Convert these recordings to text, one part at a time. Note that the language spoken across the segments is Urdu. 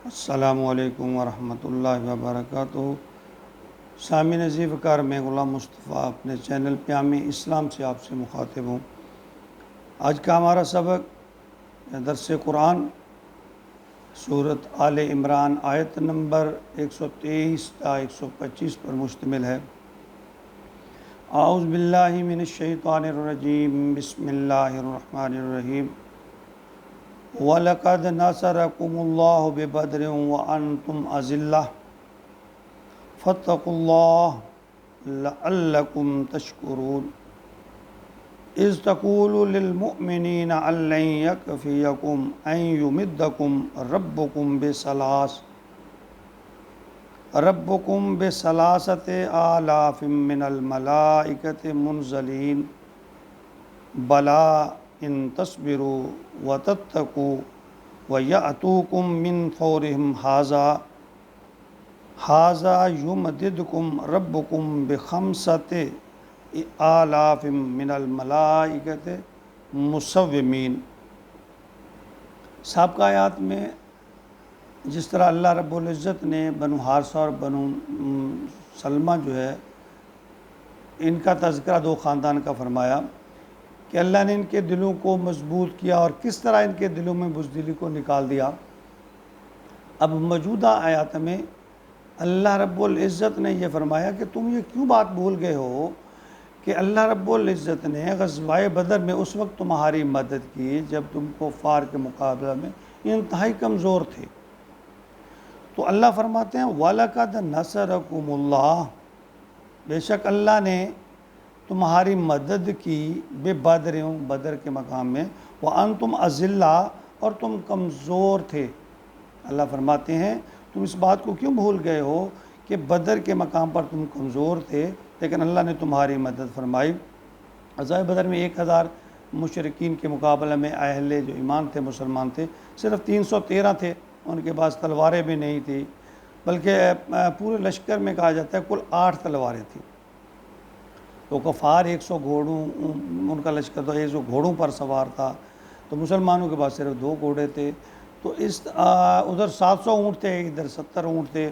السلام علیکم ورحمۃ اللہ وبرکاتہ۔ سامعین عزیز وقار، میں غلام مصطفیٰ اپنے چینل پیام اسلام سے آپ سے مخاطب ہوں۔ آج کا ہمارا سبق درس قرآن سورۃ آل عمران آیت نمبر 123 تا 125 پر مشتمل ہے۔ اعوذ باللہ من الشیطان الرجیم، بسم اللہ الرحمن الرحیم۔ وَلَقَدْ نَصَرَكُمُ اللَّهُ بِبَدْرٍ وَأَنْتُمْ أَذِلَّةٌ فَاتَّقُوا اللَّهَ لَعَلَّكُمْ تَشْكُرُونَ إِذْ تَقُولُ لِلْمُؤْمِنِينَ أَن لَّن يَكْفِيَكُمْ أَن يُمِدَّكُمْ رَبُّكُمْ بِثَلَاثَةِ آلَافٍ مِّنَ الْمَلَائِكَةِ مُنزَلِينَ بَلَىٰ إِن تَصْبِرُوا وَتَتَّقُوا وَيَأْتُوكُم مِّن فَوْرِهِمْ هَٰذَا يُمْدِدْكُمْ رَبُّكُمْ بِخَمْسَةِ آلَافٍ مِّنَ الْمَلَائِكَةِ مُصَوِّمِينَ۔ سابقہ آیات میں جس طرح اللہ رب العزت نے بنو حارثہ اور بنو سلمہ جو ہے ان کا تذکرہ دو خاندان کا فرمایا کہ اللہ نے ان کے دلوں کو مضبوط کیا اور کس طرح ان کے دلوں میں بزدلی کو نکال دیا۔ اب موجودہ آیات میں اللہ رب العزت نے یہ فرمایا کہ تم یہ کیوں بات بھول گئے ہو کہ اللہ رب العزت نے غزوہ بدر میں اس وقت تمہاری مدد کی جب تم کفار کے مقابلہ میں انتہائی کمزور تھے۔ تو اللہ فرماتے ہیں وَلَقَدْ نَصَرَكُمُ اللَّهُ، بے شک اللہ نے تمہاری مدد کی بدر کے مقام میں، وَأَنْتُمْ أَذِلَّةٌ، اور تم کمزور تھے۔ اللہ فرماتے ہیں تم اس بات کو کیوں بھول گئے ہو کہ بدر کے مقام پر تم کمزور تھے لیکن اللہ نے تمہاری مدد فرمائی۔ غزوہ بدر میں 1000 مشرکین کے مقابلے میں اہل جو ایمان تھے، مسلمان تھے، صرف 313 تھے۔ ان کے پاس تلواریں بھی نہیں تھیں، بلکہ پورے لشکر میں کہا جاتا ہے کل 8 تلواریں تھیں۔ تو کفار 100 گھوڑوں، ان کا لشکر تو 100 گھوڑوں پر سوار تھا، تو مسلمانوں کے پاس صرف 2 گھوڑے تھے۔ تو ادھر 700 اونٹ تھے، ادھر 70 اونٹ تھے۔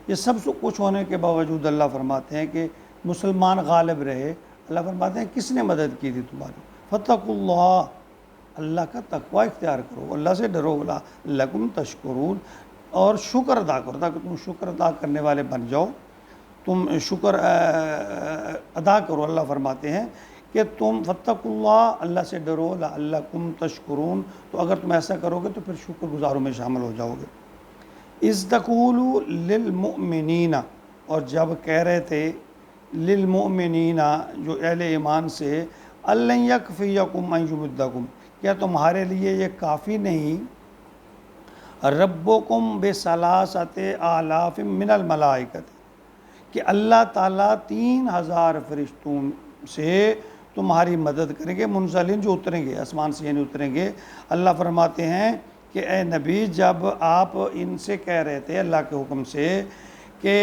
یہ سب کچھ ہونے کے باوجود اللہ فرماتے ہیں کہ مسلمان غالب رہے۔ اللہ فرماتے ہیں کس نے مدد کی تھی تمہاری؟ فَاتَّقُوا اللَّهَ، اللہ کا تقوی اختیار کرو، اللہ سے ڈرو، لَعَلَّكُمْ تَشْكُرُونَ، اور شکر ادا کرو تاکہ تم شکر ادا کرنے والے بن جاؤ، تم شکر ادا کرو۔ اللہ فرماتے ہیں کہ تم فَاتَّقُوا اللَّهَ، اللہ سے ڈرو، لَعَلَّكُمْ تَشْكُرُونَ، تو اگر تم ایسا کرو گے تو پھر شکر گزاروں میں شامل ہو جاؤ گے۔ اِذْ تَقُولُ لِلْمُؤْمِنِينَ، اور جب کہہ رہے تھے لِلْمُؤْمِنِينَ، جو اہل ایمان سے، أَن لَّن يَكْفِيَكُمْ أَن يُمِدَّكُمْ، کیا تمہارے لیے یہ کافی نہیں ربکم بثلاثۃ آلاف من الملائکۃ، کہ اللہ تعالیٰ 3000 فرشتوں سے تمہاری مدد کریں گے، منزلین، جو اتریں گے آسمان سے، یعنی اتریں گے۔ اللہ فرماتے ہیں کہ اے نبی، جب آپ ان سے کہہ رہے تھے اللہ کے حکم سے کہ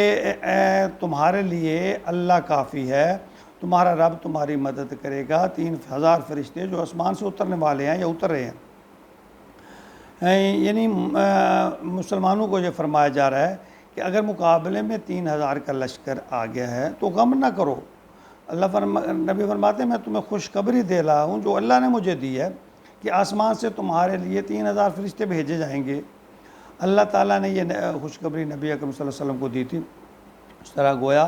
تمہارے لیے اللہ کافی ہے، تمہارا رب تمہاری مدد کرے گا، 3000 فرشتے جو آسمان سے اترنے والے ہیں یا اتر رہے ہیں، یعنی مسلمانوں کو یہ فرمایا جا رہا ہے کہ اگر مقابلے میں 3000 کا لشکر آ گیا ہے تو غم نہ کرو۔ نبی فرماتے ہیں میں تمہیں خوشخبری دے رہا ہوں جو اللہ نے مجھے دی ہے کہ آسمان سے تمہارے لیے 3000 فرشتے بھیجے جائیں گے۔ اللہ تعالیٰ نے یہ خوشخبری نبی اکرم صلی اللہ علیہ وسلم کو دی تھی۔ اس طرح گویا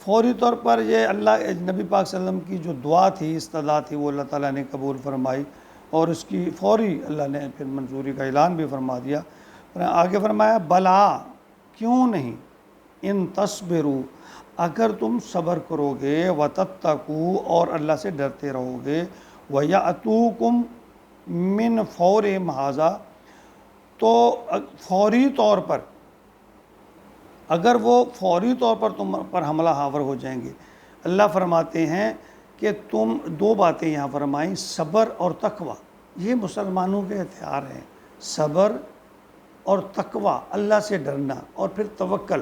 فوری طور پر یہ اللہ نبی پاک صلی اللہ علیہ وسلم کی جو دعا تھی، استدعا تھی، وہ اللہ تعالیٰ نے قبول فرمائی اور اس کی فوری اللہ نے پھر منظوری کا اعلان بھی فرما دیا۔ آگے فرمایا بلا، کیوں نہیں، ان تصبروا، اگر تم صبر کرو گے، وتتقوا، اور اللہ سے ڈرتے رہو گے، ویأتوکم من فورہم ھذا، تو فوری طور پر، اگر وہ فوری طور پر تم پر حملہ آور ہو جائیں گے۔ اللہ فرماتے ہیں کہ تم 2 باتیں یہاں فرمائیں، صبر اور تقوی، یہ مسلمانوں کے ہتھیار ہیں، صبر اور تقوی، اللہ سے ڈرنا، اور پھر توکل۔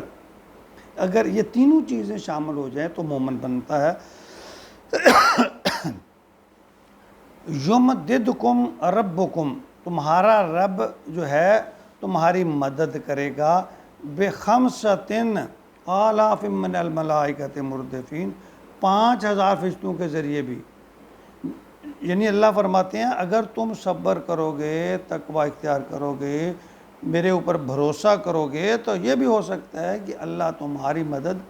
اگر یہ تینوں چیزیں شامل ہو جائیں تو مومن بنتا ہے۔ یمددکم ربکم، تمہارا رب جو ہے تمہاری مدد کرے گا بخمسۃ آلاف من الملائکۃ مردفین، 5000 فرشتوں کے ذریعے بھی۔ یعنی اللہ فرماتے ہیں اگر تم صبر کرو گے، تقوی اختیار کرو گے، میرے اوپر بھروسہ کرو گے، تو یہ بھی ہو سکتا ہے کہ اللہ تمہاری مدد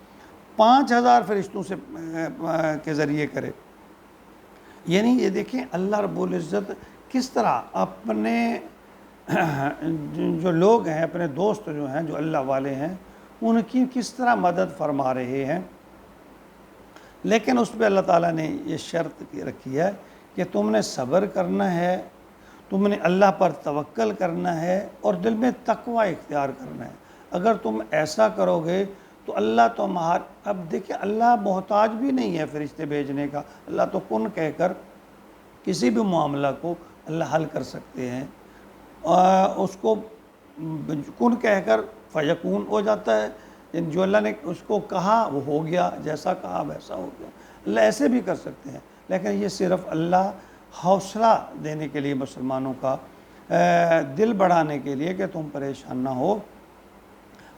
5000 فرشتوں سے کے ذریعے کرے۔ یعنی یہ دیکھیں اللہ رب العزت کس طرح اپنے جو لوگ ہیں، اپنے دوست جو ہیں، جو اللہ والے ہیں، ان کی کس طرح مدد فرما رہے ہیں۔ لیکن اس پہ اللہ تعالیٰ نے یہ شرط رکھی ہے کہ تم نے صبر کرنا ہے، تم نے اللہ پر توکل کرنا ہے اور دل میں تقوی اختیار کرنا ہے۔ اگر تم ایسا کرو گے تو اللہ اب دیکھیں اللہ محتاج بھی نہیں ہے فرشتے بھیجنے کا، اللہ تو کن کہہ کر کسی بھی معاملہ کو اللہ حل کر سکتے ہیں، اس کو کن کہہ کر فیکون ہو جاتا ہے، یعنی جو اللہ نے اس کو کہا وہ ہو گیا، جیسا کہا ویسا ہو گیا۔ اللہ ایسے بھی کر سکتے ہیں، لیکن یہ صرف اللہ حوصلہ دینے کے لیے مسلمانوں کا، دل بڑھانے کے لیے کہ تم پریشان نہ ہو۔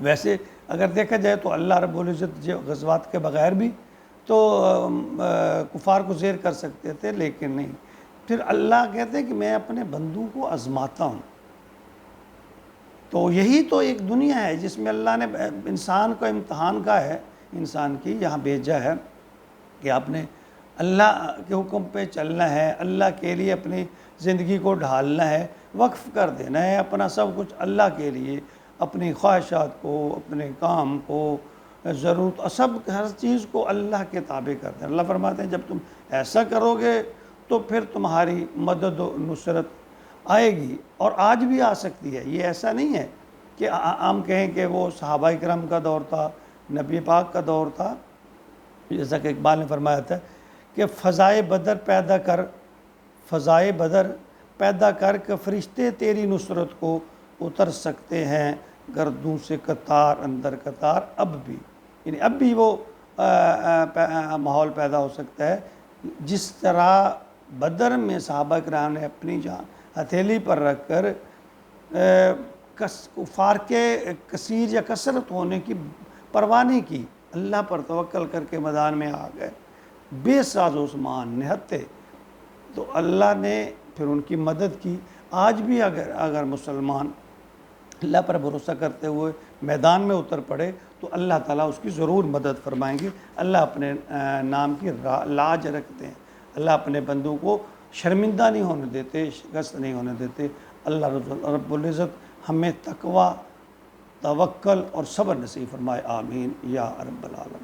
ویسے اگر دیکھا جائے تو اللہ رب العزت جو غزوات کے بغیر بھی تو کفار کو زیر کر سکتے تھے، لیکن نہیں۔ پھر اللہ کہتے ہیں کہ میں اپنے بندوں کو آزماتا ہوں۔ تو یہی تو ایک دنیا ہے جس میں اللہ نے انسان کو امتحان کا ہے، انسان کی یہاں بھیجا ہے کہ آپ نے اللہ کے حکم پہ چلنا ہے، اللہ کے لیے اپنی زندگی کو ڈھالنا ہے، وقف کر دینا ہے اپنا سب کچھ اللہ کے لیے، اپنی خواہشات کو، اپنے کام کو، ضرورت، سب ہر چیز کو اللہ کے تابع کر دیں۔ اللہ فرماتے ہیں جب تم ایسا کرو گے تو پھر تمہاری مدد و نصرت آئے گی، اور آج بھی آ سکتی ہے۔ یہ ایسا نہیں ہے کہ ہم کہیں کہ وہ صحابہ کرام کا دور تھا، نبی پاک کا دور تھا، جیسا کہ اقبال نے فرمایا تھا کہ فضائے بدر پیدا کر کے فرشتے تیری نصرت کو اتر سکتے ہیں، گردوں سے قطار اندر قطار اب بھی، یعنی اب بھی وہ ماحول پیدا ہو سکتا ہے جس طرح بدر میں صحابہ کرام نے اپنی جان ہتھیلی پر رکھ کر کفار کے کثیر یا کثرت ہونے کی پرواہ نہیں کی، اللہ پر توکل کر کے میدان میں آ گئے بے ساز و سامان نہتے، تو اللہ نے پھر ان کی مدد کی۔ آج بھی اگر مسلمان اللہ پر بھروسہ کرتے ہوئے میدان میں اتر پڑے تو اللہ تعالیٰ اس کی ضرور مدد فرمائیں گے۔ اللہ اپنے نام کی لاج رکھتے ہیں، اللہ اپنے بندوں کو شرمندہ نہیں ہونے دیتے، شکست نہیں ہونے دیتے۔ اللہ رب العزت ہمیں تقوی، توکل اور صبر نصیب فرمائے، آمین یا رب العالمین۔